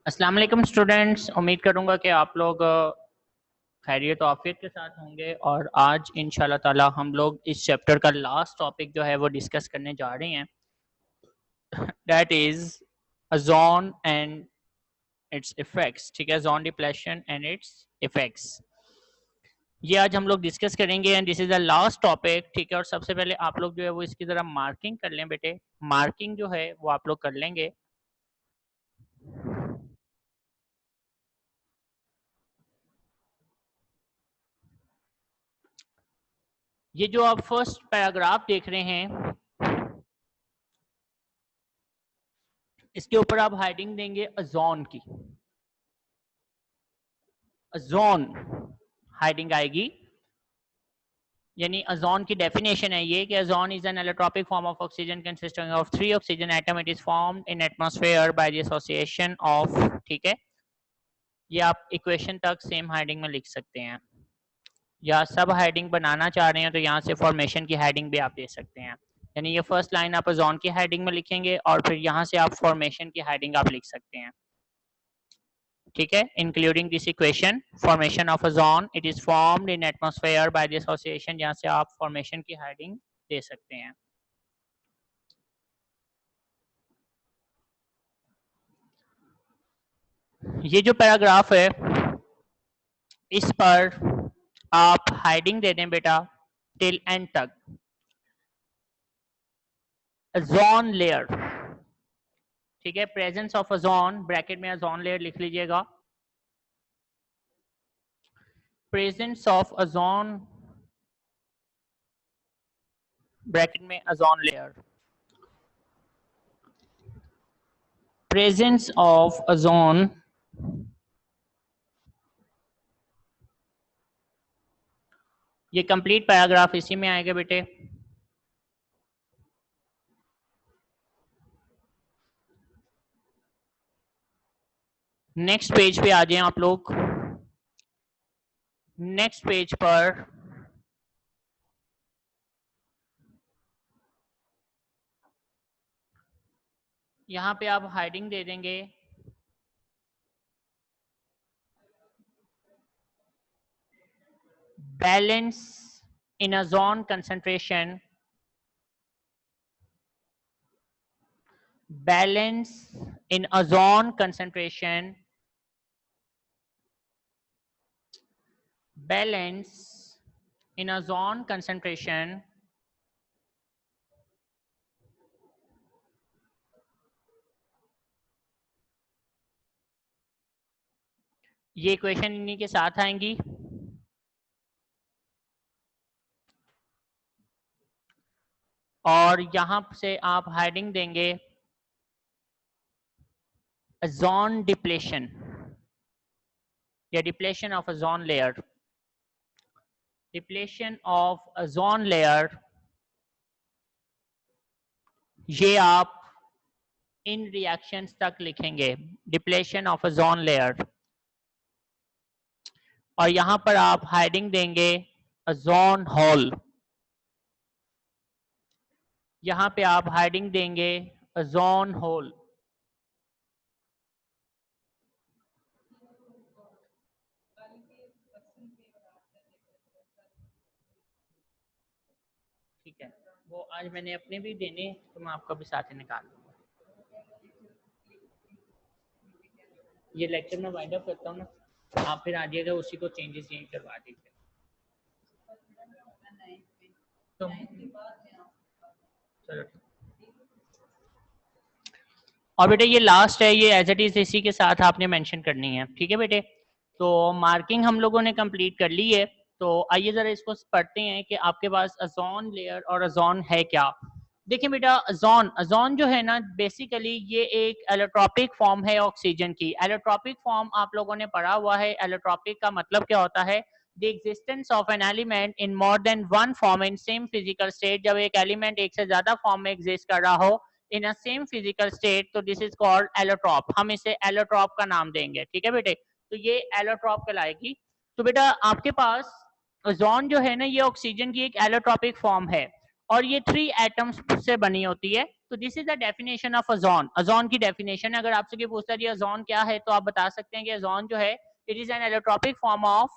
अस्सलाम वालेकुम स्टूडेंट्स, उम्मीद करूंगा कि आप लोग खैरियत आफियत के साथ होंगे। और आज इंशाल्लाह ताला हम लोग इस चैप्टर का लास्ट टॉपिक जो है वो डिस्कस करने जा रहे हैं, that is ozone and it's effects. ठीक है, ozone depletion and it's effects, ये आज हम लोग डिस्कस करेंगे and this is the last topic. ठीक है, और सबसे पहले आप लोग जो है वो इसकी ज़रा मार्किंग कर लें बेटे। मार्किंग जो है वो आप लोग कर लेंगे। ये जो आप फर्स्ट पैराग्राफ देख रहे हैं, इसके ऊपर आप हेडिंग देंगे ओजोन की। ओजोन हेडिंग आएगी, यानी ओजोन की डेफिनेशन है ये कि ozone is an allotropic form of oxygen consisting of 3 oxygen atom. It is formed in atmosphere by the association of. ठीक है, ये आप इक्वेशन तक सेम हेडिंग में लिख सकते हैं, या सब हेडिंग बनाना चाह रहे हैं तो यहाँ से फॉर्मेशन की हेडिंग भी आप दे सकते हैं। यानी ये फर्स्ट लाइन आप ओजोन की हेडिंग में लिखेंगे और फिर यहाँ से आप फॉर्मेशन की हेडिंग आप लिख सकते हैं। ठीक है, including this equation formation of ozone, it is formed in atmosphere by the association, यहाँ से आप फॉर्मेशन की हेडिंग दे सकते हैं। ये जो पैराग्राफ है इस पर आप हेडिंग दे दें बेटा टिल एंड तक। ओजोन लेयर, ठीक है, प्रेजेंस ऑफ ओजोन, ब्रैकेट में ओजोन लेयर लिख लीजिएगा। प्रेजेंस ऑफ ओजोन, ब्रैकेट में ozone layer. Presence of ozone, ये कंप्लीट पैराग्राफ इसी में आएगा बेटे। नेक्स्ट पेज पे आ जाएं आप लोग। नेक्स्ट पेज पर यहां पे आप हेडिंग दे देंगे balance in ozone concentration, balance in ozone concentration, balance in ozone concentration. ये इक्वेशन इन्हीं के साथ आएंगी। और यहां से आप हेडिंग देंगे ओजोन डिप्लेशन या depletion of ozone layer, depletion of ozone layer. ये आप इन रिएक्शंस तक लिखेंगे, डिप्लेशन ऑफ ओजोन लेयर। और यहां पर आप हेडिंग देंगे ओजोन होल, यहां पे आप हेडिंग देंगे ओजोन होल। ठीक है, वो आज मैंने अपने भी देने तो मैं आपका भी साथ ही निकाल लूंगा। ये लेक्चर में वाइंड अप करता हूँ ना, आप फिर आ जाइएगा, उसी को चेंजेस यहीं करवा दीजिए। तो चलो, और बेटे ये लास्ट है, ये एज इट इज इसी के साथ आपने मेंशन करनी है। ठीक है बेटे, तो मार्किंग हम लोगों ने कंप्लीट कर ली है। तो आइए जरा इसको पढ़ते हैं कि आपके पास ओजोन लेयर और ओजोन है क्या। देखिए बेटा, ओजोन, ओजोन जो है ना बेसिकली ये एक एलोट्रॉपिक फॉर्म है ऑक्सीजन की। एलोट्रॉपिक फॉर्म आप लोगों ने पढ़ा हुआ है। एलोट्रॉपिक का मतलब क्या होता है? The existence of an element in more than one form in same physical state. जब एक एलिमेंट एक से ज्यादा फॉर्म में एग्जिस्ट कर रहा हो इन अ सेम फिजिकल स्टेट, तो दिस इज कॉल्ड एलोट्रॉप। हम इसे एलोट्रॉप का नाम देंगे। ठीक है बेटे, तो ये एलोट्रॉप कहलाएगी। तो बेटा आपके पास ओजोन जो है ना ये ऑक्सीजन की एक एलोट्रॉपिक फॉर्म है और ये 3 एटम्स से बनी होती है। तो this is the definition of ozone. Ozone की डेफिनेशन अगर आपसे कोई पूछता है ओजोन क्या है, तो आप बता सकते हैं कि ओजोन जो है it is an allotropic form of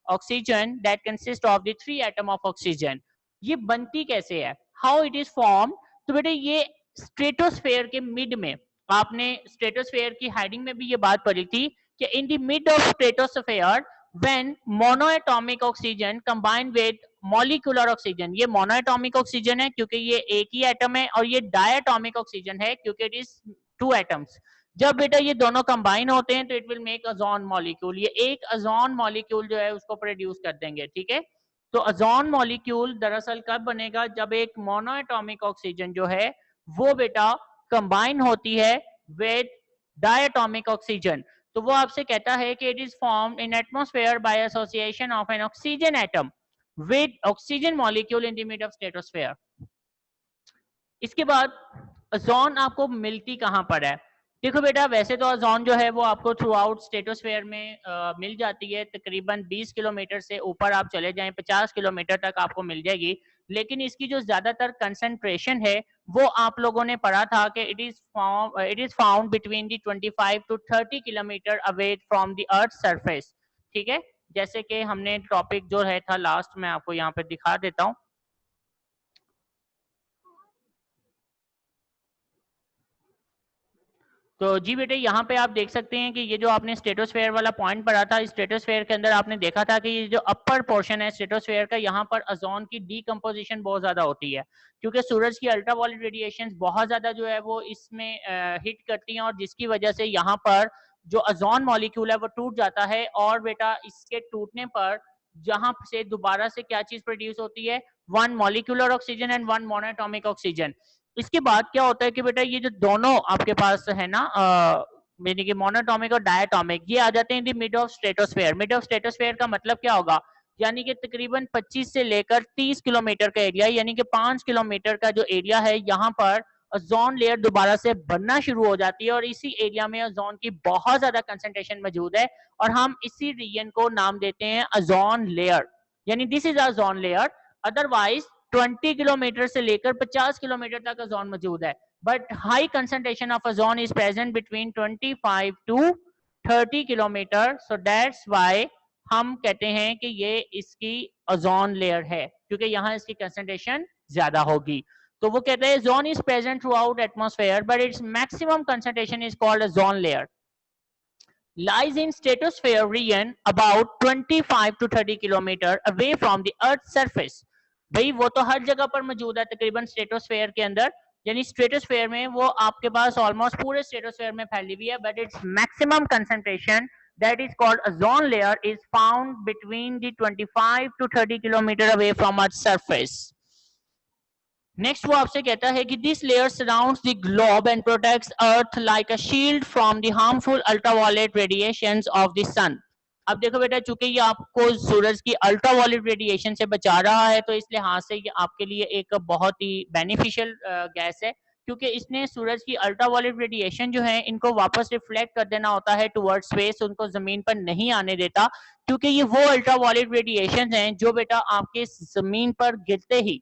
oxygen that consist of the 3 atom of oxygen. ये बनती कैसे है, हाउ इट इज फॉर्म? तो बेटे ये स्ट्रेटोस्फेयर के मिड में, आपने स्ट्रेटोस्फेयर की हेडिंग में भी ये बात पढ़ी थी कि इन the mid of stratosphere when monoatomic oxygen combined with molecular oxygen, ये monoatomic oxygen है क्योंकि ये एक ही एटम है, और ये diatomic oxygen है क्योंकि इट इज 2 एटम्स। जब बेटा ये दोनों कंबाइन होते हैं तो it will make ozone molecule. ये एक ओजोन मॉलिक्यूल जो है उसको प्रोड्यूस कर देंगे, ठीक है। तो ओजोन मॉलिक्यूल दरअसल कब बनेगा, जब एक मोनोएटॉमिक ऑक्सीजन जो है वो बेटा कंबाइन होती है विद डायटोमिक ऑक्सीजन। तो वो आपसे कहता है कि it is formed in atmosphere by association of an oxygen atom with oxygen molecule in the mid of stratosphere. इसके बाद ओजोन आपको मिलती कहां पर है? देखो बेटा वैसे तो ओजोन जो है वो आपको थ्रू आउट स्ट्रेटोस्फेयर में मिल जाती है, तकरीबन 20 किलोमीटर से ऊपर आप चले जाएं 50 किलोमीटर तक आपको मिल जाएगी। लेकिन इसकी जो ज्यादातर कंसंट्रेशन है वो आप लोगों ने पढ़ा था कि it is found between the 25 to 30 kilometre away from the earth surface, ठीक है। जैसे कि हमने टॉपिक जो है था लास्ट में आपको यहाँ पे दिखा देता हूँ। तो जी बेटे यहाँ पे आप देख सकते हैं कि ये जो आपने स्ट्रेटोस्फेयर वाला पॉइंट पढ़ा था, इस स्ट्रेटोस्फेयर के अंदर आपने देखा था कि ये जो अपर पोर्शन है स्ट्रेटोस्फेयर का, यहाँ पर ओजोन की डीकंपोजिशन बहुत ज्यादा होती है क्योंकि सूरज की अल्ट्रावायलेट रेडिएशंस बहुत ज्यादा जो है वो इसमें हिट करती हैं, और जिसकी वजह से यहाँ पर जो ओजोन मॉलिक्यूल है वो टूट जाता है। और बेटा इसके टूटने पर जहां से दोबारा से क्या चीज प्रोड्यूस होती है, 1 molecular oxygen and 1 monoatomic oxygen. इसके बाद क्या होता है कि बेटा ये जो दोनों आपके पास है ना यानी कि मोनोटॉमिक और डायटोमिक, ये आ जाते हैं इन the mid of stratosphere. Mid of stratosphere का मतलब क्या होगा, यानी कि तकरीबन 25 से लेकर 30 किलोमीटर का एरिया, यानी कि 5 किलोमीटर का जो एरिया है यहाँ पर ओजोन लेयर दोबारा से बनना शुरू हो जाती है, और इसी एरिया में ओजोन की बहुत ज्यादा कंसंट्रेशन मौजूद है, और हम इसी रीजन को नाम देते हैं ओजोन लेयर, यानी this is ozone layer. Otherwise 20 kilometre से लेकर 50 किलोमीटर तक ओजोन मौजूद है, but high concentration of ozone is present between 25 to 30 kilometre. So that's why हम कहते हैं कि ये इसकी ओजोन लेयर है, क्योंकि यहाँ इसकी कंसंट्रेशन ज्यादा होगी। तो वो कहते हैं zone is present through out atmosphere but its maximum concentration is called ozone layer lies in stratosphere region about 25 to 30 kilometre away from the earth surface। भाई वो तो हर जगह पर मौजूद है तकरीबन स्ट्रेटोस्फेयर के अंदर, यानी स्ट्रेटोस्फेयर में वो आपके पास ऑलमोस्ट पूरे स्ट्रेटोस्फेयर में फैली हुई है, but its maximum concentration that is called ozone layer is found between the 25 to 30 kilometer away from earth's surface। Next वो आपसे कहता है कि this layer surrounds the globe and protects earth like a shield from the harmful ultraviolet radiations of the sun. अब देखो बेटा चूंकि ये आपको सूरज की अल्ट्रावायलेट रेडिएशन से बचा रहा है, तो इस लिहाज से ये आपके लिए एक बहुत ही बेनिफिशियल गैस है, क्योंकि इसने सूरज की अल्ट्रावायलेट रेडिएशन जो है इनको वापस रिफ्लेक्ट कर देना होता है टुवर्ड स्पेस, उनको जमीन पर नहीं आने देता, क्योंकि ये वो अल्ट्रावायलेट रेडिएशन हैं जो बेटा आपके जमीन पर गिरते ही,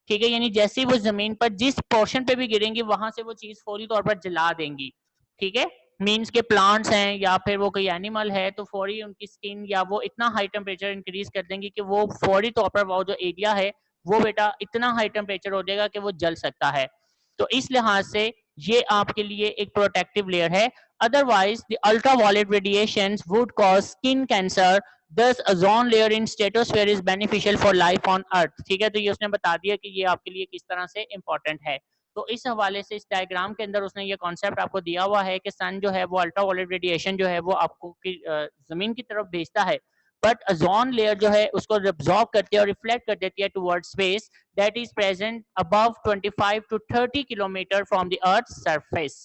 ठीक है, यानी जैसे ही वो जमीन पर जिस पोर्शन पे भी गिरेंगी वहां से वो चीज फौरी तौर पर जला देंगी, ठीक है। मीन्स के प्लांट्स हैं या फिर वो कोई एनिमल है तो फौरी उनकी स्किन या वो इतना हाई टेम्परेचर इंक्रीज कर देंगी कि वो फौरी तौर पर वो जो एरिया है वो बेटा इतना हाई टेम्परेचर हो जाएगा कि वो जल सकता है। तो इस लिहाज से ये आपके लिए एक प्रोटेक्टिव लेयर है। Otherwise the ultraviolet radiations would cause skin cancer, thus ozone layer in stratosphere is beneficial for life on earth। ठीक है, तो ये उसने बता दिया कि ये आपके लिए किस तरह से इंपॉर्टेंट है। तो इस हवाले से इस डायग्राम के अंदर उसने ये कॉन्सेप्ट आपको दिया हुआ है कि सन जो है वो अल्ट्रावायलेट रेडिएशन जो है वो आपको जमीन की तरफ भेजता है, बट ओजोन लेयर जो है उसको एब्जॉर्ब करती है और रिफ्लेक्ट कर देती है toward space that is present above 25 to 30 kilometre from the earth surface.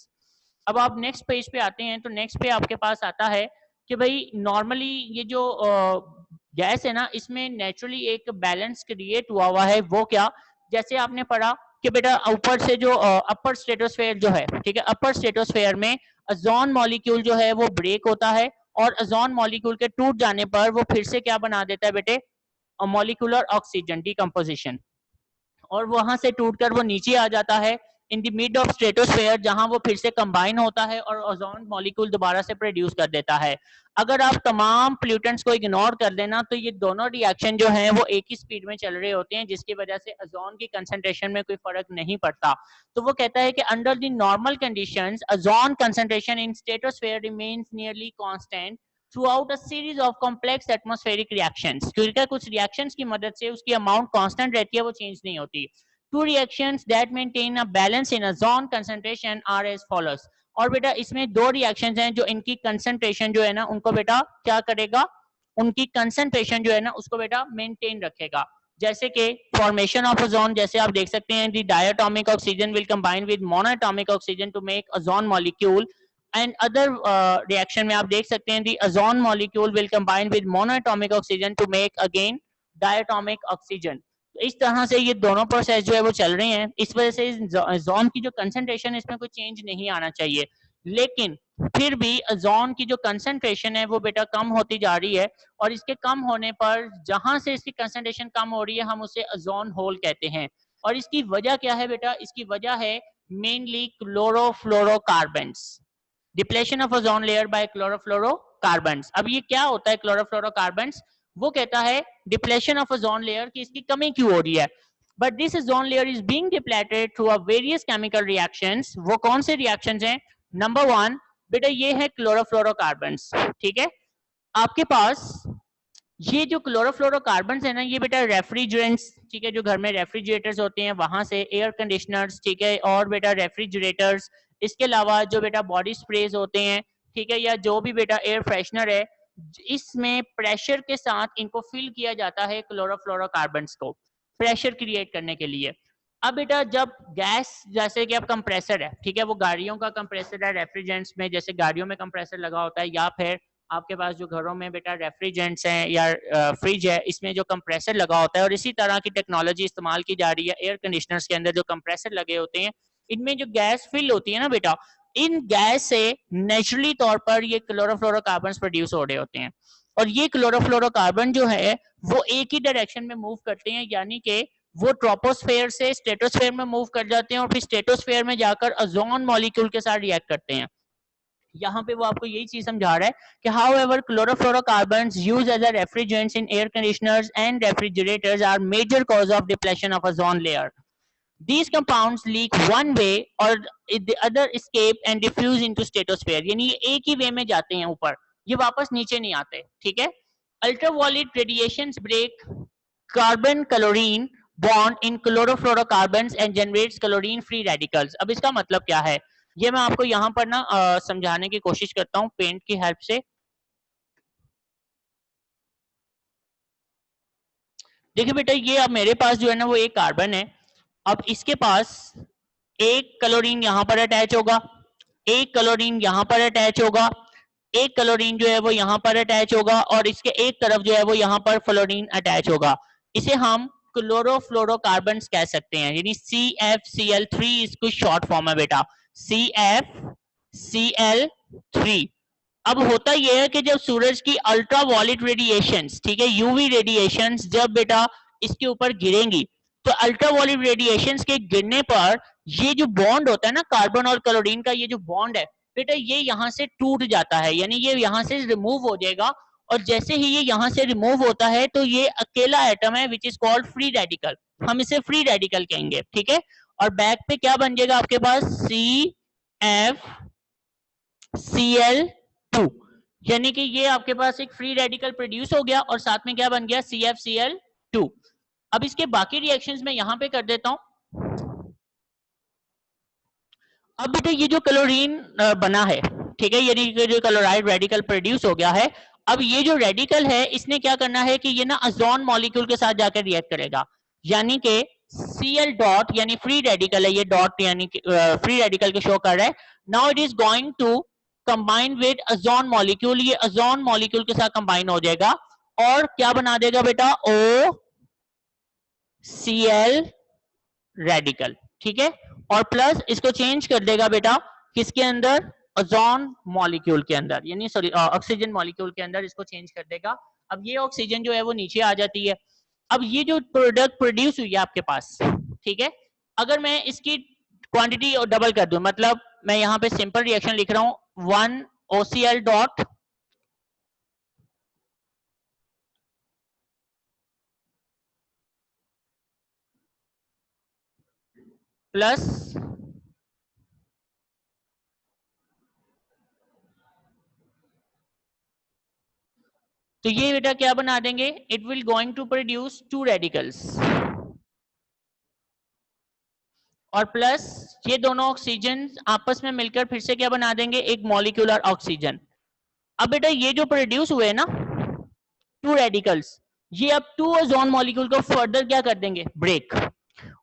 अब आप नेक्स्ट पेज पे आते हैं, तो नेक्स्ट पे आपके पास आता है कि भाई नॉर्मली ये जो गैस है ना इसमें नेचुरली एक बैलेंस क्रिएट हुआ है। वो क्या, जैसे आपने पढ़ा कि बेटा ऊपर से जो अपर स्ट्रेटोस्फेयर जो है, ठीक है, अपर स्ट्रेटोस्फेयर में ओजोन मॉलिक्यूल जो है वो ब्रेक होता है, और ओजोन मॉलिक्यूल के टूट जाने पर वो फिर से क्या बना देता है बेटे, मॉलिक्यूलर ऑक्सीजन डीकंपोजिशन, और वहां से टूटकर वो नीचे आ जाता है इन द मिड ऑफ स्ट्रेटोस्फेयर, जहां वो फिर से कंबाइन होता है और ओजोन मॉलिक्यूल दोबारा से प्रोड्यूस कर देता है। अगर आप तमाम पोल्यूटेंट्स को इग्नोर कर देना तो ये दोनों रिएक्शन जो हैं वो एक ही स्पीड में चल रहे होते हैं, जिसकी वजह से ओजोन की कंसंट्रेशन में कोई फर्क नहीं पड़ता। तो वो कहता है कि under the normal conditions ozone concentration in stratosphere remains nearly constant throughout a series of complex atmospheric reactions, क्योंकि कुछ रिएक्शंस की मदद से उसकी अमाउंट कांस्टेंट रहती है, वो चेंज नहीं होती। Two reactions that maintain a balance in ozone concentration are as follows. और बेटा इसमें दो रिएक्शंस हैं जो इनकी कंसंट्रेशन जो है ना उनको बेटा क्या करेगा, उनकी कंसंट्रेशन जो है ना उसको बेटा मेंटेन रखेगा। जैसे कि फॉर्मेशन ऑफ ओजोन, जैसे आप देख सकते हैं the diatomic oxygen will combine with monoatomic oxygen to make ozone molecule, and other reaction में आप देख सकते हैं the ozone molecule will combine with monoatomic oxygen to make again diatomic oxygen. तो इस तरह से ये दोनों प्रोसेस जो है वो चल रहे हैं। इस वजह से ओजोन की जो कंसंट्रेशन है इसमें कोई चेंज नहीं आना चाहिए, लेकिन फिर भी ओजोन की जो कंसंट्रेशन है वो बेटा कम होती जा रही है, और इसके कम होने पर जहां से इसकी कंसंट्रेशन कम हो रही है हम उसे ओजोन होल कहते हैं। और इसकी वजह क्या है बेटा, इसकी वजह है mainly chlorofluorocarbons, depletion of ozone layer by chlorofluorocarbons. अब ये क्या होता है क्लोरोफ्लोरोकार्बन्स, वो कहता है डिप्लेशन ऑफ ओजोन लेयर की इसकी कमी क्यों हो रही है। But this ozone layer is being depleted through a various chemical reactions. वो कौन से रिएक्शंस हैं? नंबर वन बेटा ये है क्लोरोफ्लोरोकार्बन्स, ठीक है। आपके पास ये जो क्लोरोफ्लोरोकार्बन्स है ना ये बेटा रेफ्रिजरेंट्स, ठीक है, जो घर में रेफ्रिजरेटर्स होते हैं वहां से, एयर कंडीशनर्स, ठीक है, और बेटा रेफ्रिजरेटर्स, इसके अलावा जो बेटा बॉडी स्प्रेज होते हैं, ठीक है, या जो भी बेटा एयर फ्रेशनर है, इसमें प्रेशर के साथ इनको फिल किया जाता है क्लोरोफ्लोरोकार्बन्स को, प्रेशर क्रिएट करने के लिए। अब बेटा जब गैस, जैसे कि अब कंप्रेसर है, ठीक है, वो गाड़ियों का कंप्रेसर है रेफ्रिजरेंट्स में, जैसे गाड़ियों में कंप्रेसर लगा होता है, या फिर आपके पास जो घरों में बेटा रेफ्रिजरेंट्स हैं या फ्रिज है इसमें जो कंप्रेसर लगा होता है, और इसी तरह की टेक्नोलॉजी इस्तेमाल की जा रही है एयर कंडीशनर्स के अंदर जो कंप्रेसर लगे होते हैं, इनमें जो गैस फिल होती है ना बेटा, इन गैस से नेचुरली तौर पर ये क्लोरोफ्लोरोकार्बन प्रोड्यूस हो रहे होते हैं। और ये क्लोरोफ्लोरोकार्बन जो है वो एक ही डायरेक्शन में मूव करते हैं, यानी कि वो ट्रोपोस्फेयर से स्ट्रेटोस्फेयर में मूव कर जाते हैं और फिर स्ट्रेटोस्फेयर में जाकर ओजोन मॉलिक्यूल के साथ रिएक्ट करते हैं। यहाँ पे वो आपको यही चीज समझा रहा है कि however chlorofluorocarbons used as a refrigerants in air conditioners and refrigerators are major cause of depletion of ozone layer. These compounds leak one way or the other escape and diffuse into stratosphere, यानी ये एक ही वे में जाते हैं ऊपर, ये वापस नीचे नहीं आते, ठीक है। Ultraviolet radiations break carbon chlorine bond in chlorofluorocarbons and generates chlorine free radicals। अब इसका मतलब क्या है ये मैं आपको यहाँ पर ना समझाने की कोशिश करता हूँ पेंट की हेल्प से। देखिए बेटा ये अब मेरे पास जो है ना वो एक कार्बन है, अब इसके पास एक क्लोरीन यहाँ पर अटैच होगा, एक क्लोरीन यहाँ पर अटैच होगा, एक क्लोरीन जो है वो यहाँ पर अटैच होगा, और इसके एक तरफ जो है वो यहाँ पर फ्लोरीन अटैच होगा। इसे हम क्लोरोफ्लोरोकार्बन्स कह सकते हैं, यानी CFCl3 इसको शॉर्ट फॉर्म है बेटा, CFCl3। अब होता यह है कि जब सूरज की अल्ट्रावायलेट रेडिएशंस, ठीक है, यूवी रेडिएशंस जब बेटा इसके ऊपर गिरेंगी तो अल्ट्रावायलेट रेडिएशंस के गिरने पर ये जो बॉन्ड होता है ना कार्बन और क्लोरीन का, ये जो बॉन्ड है बेटा ये यहाँ से टूट जाता है, यानी ये यहाँ से रिमूव हो जाएगा। और जैसे ही ये यहाँ से रिमूव होता है तो ये अकेला एटम है which is called free radical, हम इसे फ्री रेडिकल कहेंगे, ठीक है। और बैक पे क्या बन जाएगा आपके पास CFCl2, यानी कि ये आपके पास एक फ्री रेडिकल प्रोड्यूस हो गया और साथ में क्या बन गया CFCl2। अब इसके बाकी रिएक्शंस मैं यहां पे कर देता हूं। अब बेटा ये जो क्लोरीन बना है, ठीक है, यानी कि जो क्लोराइड रेडिकल प्रोड्यूस हो गया है, अब ये जो रेडिकल है इसने क्या करना है कि ये ना ओजोन मॉलिक्यूल के साथ जाकर रिएक्ट करेगा, यानी कि Cl डॉट यानी फ्री रेडिकल है, ये डॉट यानी फ्री रेडिकल के शो कर रहा है। Now it is going to combine with ozone molecule, ये ओजोन मॉलिक्यूल के साथ कंबाइन हो जाएगा और क्या बना देगा बेटा OCl रेडिकल, ठीक है, और प्लस इसको चेंज कर देगा बेटा किसके अंदर, ओजोन मॉलिक्यूल के अंदर, यानी सॉरी ऑक्सीजन मॉलिक्यूल के अंदर इसको चेंज कर देगा। अब ये ऑक्सीजन जो है वो नीचे आ जाती है। अब ये जो प्रोडक्ट प्रोड्यूस हुई है आपके पास, ठीक है, अगर मैं इसकी क्वांटिटी डबल कर दूं, मतलब मैं यहाँ पे सिंपल रिएक्शन लिख रहा हूं 1 OCl डॉट प्लस तो ये बेटा क्या बना देंगे, it will going to produce 2 radicals और प्लस ये दोनों ऑक्सीजन आपस में मिलकर फिर से क्या बना देंगे, एक मॉलिक्यूलर ऑक्सीजन। अब बेटा ये जो प्रोड्यूस हुए ना 2 रेडिकल्स, ये अब 2 ओजोन मॉलिक्यूल को फर्दर क्या कर देंगे, ब्रेक,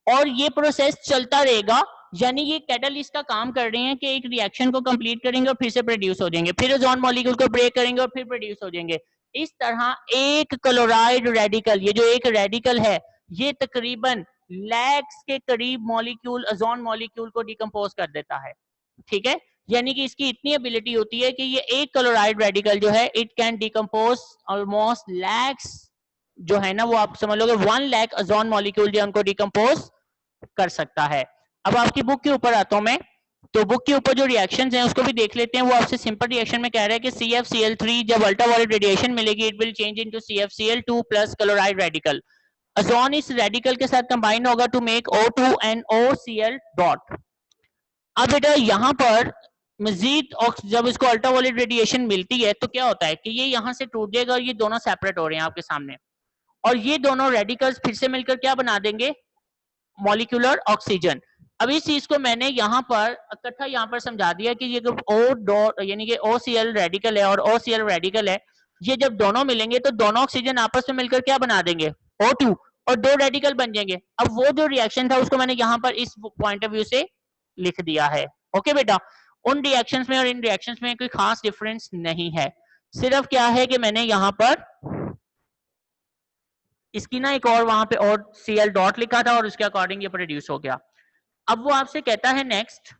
और ये प्रोसेस चलता रहेगा। यानी ये कैटलिस्ट का काम कर रहे हैं कि एक रिएक्शन को कंप्लीट करेंगे और फिर से प्रोड्यूस हो जाएंगे, फिर ओजोन मॉलिक्यूल को ब्रेक करेंगे और फिर प्रोड्यूस हो जाएंगे। इस तरह एक क्लोराइड रेडिकल, ये जो एक रेडिकल है ये तकरीबन लैक्स के करीब मॉलिक्यूल ओजोन मॉलिक्यूल को डिकम्पोज कर देता है। ठीक है, यानी कि इसकी इतनी एबिलिटी होती है कि ये एक क्लोराइड रेडिकल जो है it can decompose almost lakhs, जो है ना वो आप समझ लोगे 1 लाख ओजोन मॉलिक्यूल जो उनको डिकम्पोज कर सकता है। अब आपकी बुक के ऊपर आता हूं मैं, तो बुक के ऊपर जो रिएक्शंस हैं उसको भी देख लेते हैं। वो आपसे सिंपल रिएक्शन में कह रहा है कि CFCl3 जब अल्ट्रावायलेट रेडिएशन मिलेगी it will change into CFCl2 plus chloride radical. Ozone इस रेडिकल के साथ कंबाइन होगा to make O2 and OCl dot. अब बेटा यहाँ पर मजीद जब इसको अल्ट्रावायलेट रेडिएशन मिलती है तो क्या होता है कि ये यहाँ से टूट जाएगा और ये दोनों सेपरेट हो रहे हैं आपके सामने, और ये दोनों रेडिकल्स फिर से मिलकर क्या बना देंगे, मॉलिक्यूलर ऑक्सीजन। अब इस चीज को मैंने यहाँ पर इकट्ठा यहाँ पर समझा दिया कि ये O डॉट यानी कि OCl रेडिकल है और OCl रेडिकल है, ये जब दोनों मिलेंगे तो दोनों ऑक्सीजन आपस में मिलकर क्या बना देंगे, O2, और 2 रेडिकल बन जाएंगे। अब वो जो रिएक्शन था उसको मैंने यहाँ पर इस पॉइंट ऑफ व्यू से लिख दिया है। ओके बेटा, उन रिएक्शंस में और इन रिएक्शंस में कोई खास डिफरेंस नहीं है, सिर्फ क्या है कि मैंने यहाँ पर इसकी ना एक और वहां पे और Cl डॉट लिखा था और उसके अकॉर्डिंग ये प्रोड्यूस हो गया। अब वो आपसे कहता है next,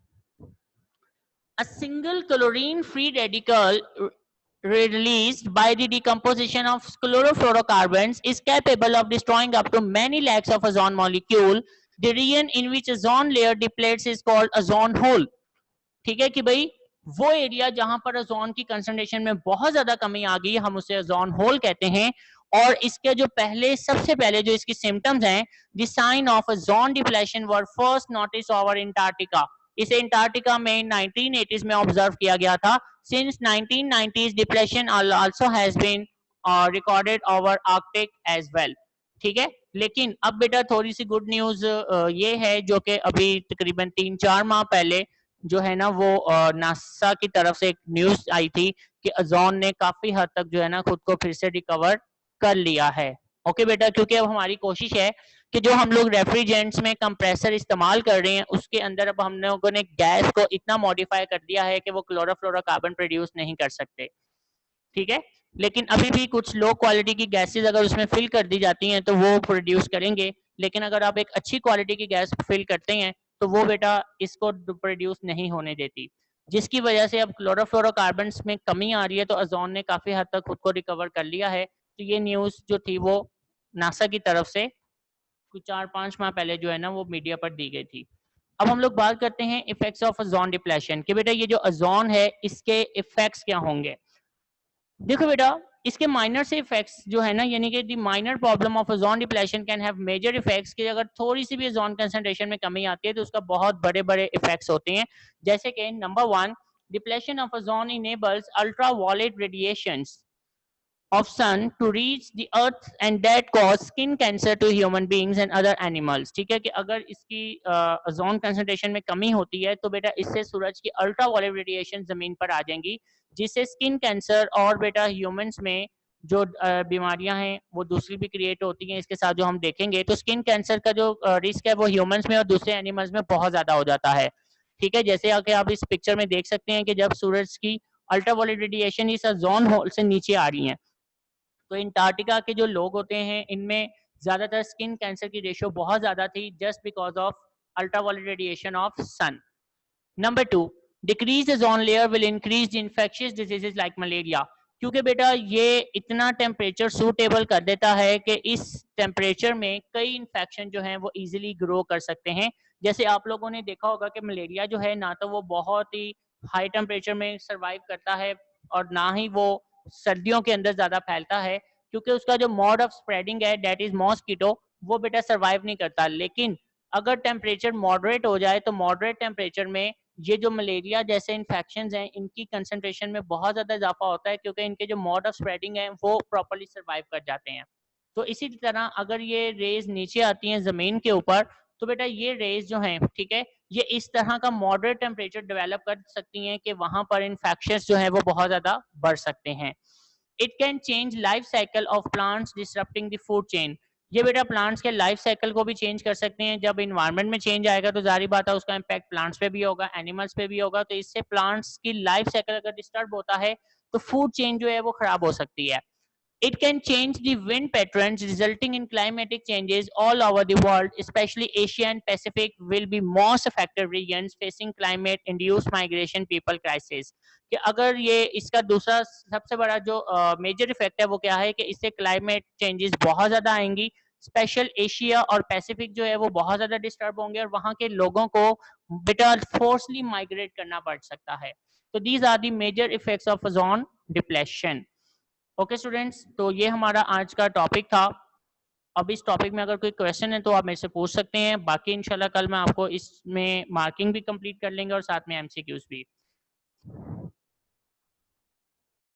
a single chlorine free radical released by the decomposition of chlorofluorocarbons is capable of destroying up to many lakhs of ozone molecule. The region in which ozone layer depletes is called ozone hole. ठीक है कि भाई वो area जहां पर ozone की concentration में बहुत ज्यादा कमी आ गई हम उसे ओजोन होल कहते हैं। और इसके जो सबसे पहले जो इसकी सिम्टम्स हैं, the sign of ozone depletion were first notice over Antarctica. इसे अंटार्कटिका में 1980s में ऑब्जर्व किया गया था। Since 1990s depletion also has been recorded over Arctic as well. ठीक है, लेकिन अब बेटा थोड़ी सी गुड न्यूज ये है जो कि अभी तकरीबन 3-4 माह पहले जो है ना वो नासा की तरफ से एक न्यूज आई थी कि ओजोन ने काफी हद तक जो है ना खुद को फिर से रिकवर कर लिया है। ओके बेटा, क्योंकि अब हमारी कोशिश है कि जो हम लोग रेफ्रिजरेंट्स में कंप्रेसर इस्तेमाल कर रहे हैं उसके अंदर अब हम लोगों ने गैस को इतना मॉडिफाई कर दिया है कि वो क्लोरोफ्लोरोकार्बन प्रोड्यूस नहीं कर सकते। ठीक है, लेकिन अभी भी कुछ लो क्वालिटी की गैसेज अगर उसमें फिल कर दी जाती हैं तो वो प्रोड्यूस करेंगे, लेकिन अगर आप एक अच्छी क्वालिटी की गैस फिल करते हैं तो वो बेटा इसको प्रोड्यूस नहीं होने देती, जिसकी वजह से अब क्लोरोफ्लोरोकार्बन में कमी आ रही है। तो ओजोन ने काफी हद तक खुद को रिकवर कर लिया है। तो ये न्यूज जो थी वो नासा की तरफ से कुछ 4-5 माह पहले जो है ना वो मीडिया पर दी गई थी। अब हम लोग बात करते हैं इफेक्ट्स ऑफ ओजोन डिप्लेशन कि बेटा ये जो ओजोन है इसके इफेक्ट्स क्या होंगे। देखो बेटा, इसके माइनर से इफेक्ट्स जो है ना, यानी कि the minor problem of ozone depletion can have major effects कि अगर थोड़ी सी भी ओजोन कंसंट्रेशन में कमी आती है तो उसका बहुत बड़े बड़े इफेक्ट्स होते हैं। जैसे कि number 1, depletion of ozone enables ultraviolet radiations of sun to reach the earth and that cause skin cancer to human beings and other animals। ठीक है कि अगर इसकी ओजोन कंसंट्रेशन में कमी होती है तो बेटा इससे सूरज की अल्ट्रावायलेट रेडिएशन जमीन पर आ जाएंगी, जिससे स्किन कैंसर और बेटा ह्यूमंस में जो बीमारियां हैं वो दूसरी भी क्रिएट होती हैं इसके साथ जो हम देखेंगे। तो स्किन कैंसर का जो रिस्क है वो ह्यूमंस में और दूसरे एनिमल्स में बहुत ज्यादा हो जाता है। ठीक है, जैसे कि आप इस पिक्चर में देख सकते हैं कि जब सूरज की अल्ट्रावायलेट रेडिएशन इस ओजोन होल से नीचे आ रही है तो अंटार्कटिका के जो लोग होते हैं इनमें ज्यादातर स्किन कैंसर की रेशियो बहुत ज्यादा थी just because of ultraviolet radiation of sun. Number 2, decrease ozone layer will increase the infectious diseases like malaria. क्योंकि बेटा ये इतना टेम्परेचर सूटेबल कर देता है कि इस टेम्परेचर में कई इन्फेक्शन जो हैं वो इजीली ग्रो कर सकते हैं। जैसे आप लोगों ने देखा होगा कि मलेरिया जो है ना तो वो बहुत ही हाई टेम्परेचर में सर्वाइव करता है और ना ही वो सर्दियों के अंदर ज़्यादा फैलता है, क्योंकि उसका जो मोड ऑफ स्प्रेडिंग है दैट इज़ मॉस्किटो, वो बेटा सर्वाइव नहीं करता। लेकिन अगर टेम्परेचर मॉडरेट हो जाए तो मॉडरेट टेम्परेचर में ये जो मलेरिया जैसे इन्फेक्शंस हैं इनकी कंसंट्रेशन में बहुत ज़्यादा इजाफा होता है, क्योंकि इनके जो मोड ऑफ स्प्रेडिंग है वो प्रॉपर्ली सर्वाइव कर जाते हैं। तो इसी तरह अगर ये रेज नीचे आती हैं ज़मीन के ऊपर, तो बेटा ये रेज जो हैं, ठीक है, ये इस तरह का मॉडरेट टेम्परेचर डेवलप कर सकती हैं कि वहां पर इन्फेक्शंस जो है वो बहुत ज़्यादा बढ़ सकते हैं। It can change life cycle of plants disrupting the food chain. ये बेटा प्लांट्स के लाइफ साइकिल को भी चेंज कर सकते हैं। जब इन्वायरमेंट में चेंज आएगा तो जारी बात है उसका इम्पैक्ट प्लांट्स पे भी होगा, एनिमल्स पे भी होगा। तो इससे प्लांट्स की लाइफ साइकिल अगर डिस्टर्ब होता है तो फूड चेन जो है वो खराब हो सकती है। It can change the wind patterns, resulting in climatic changes all over the world. Especially Asia and Pacific will be most affected regions facing climate-induced migration people crisis. कि अगर ये इसका दूसरा सबसे बड़ा जो मेजर इफेक्ट है वो क्या है कि इससे क्लाइमेट चेंजेस बहुत ज़्यादा आएंगी। स्पेशल एशिया और पैसिफिक जो है वो बहुत ज़्यादा डिस्टर्ब होंगे और वहाँ के लोगों को बेटा फोर्सली माइग्रेट करना पड़ सकता है। तो these are the major effects of ozone depletion. Okay students, तो ये हमारा आज का टॉपिक था। अब इस टॉपिक में अगर कोई क्वेश्चन है तो आप मेरे से पूछ सकते हैं। बाकी इंशाल्लाह कल मैं आपको इसमें मार्किंग भी कंप्लीट कर लेंगे और साथ में एमसीक्यूज भी।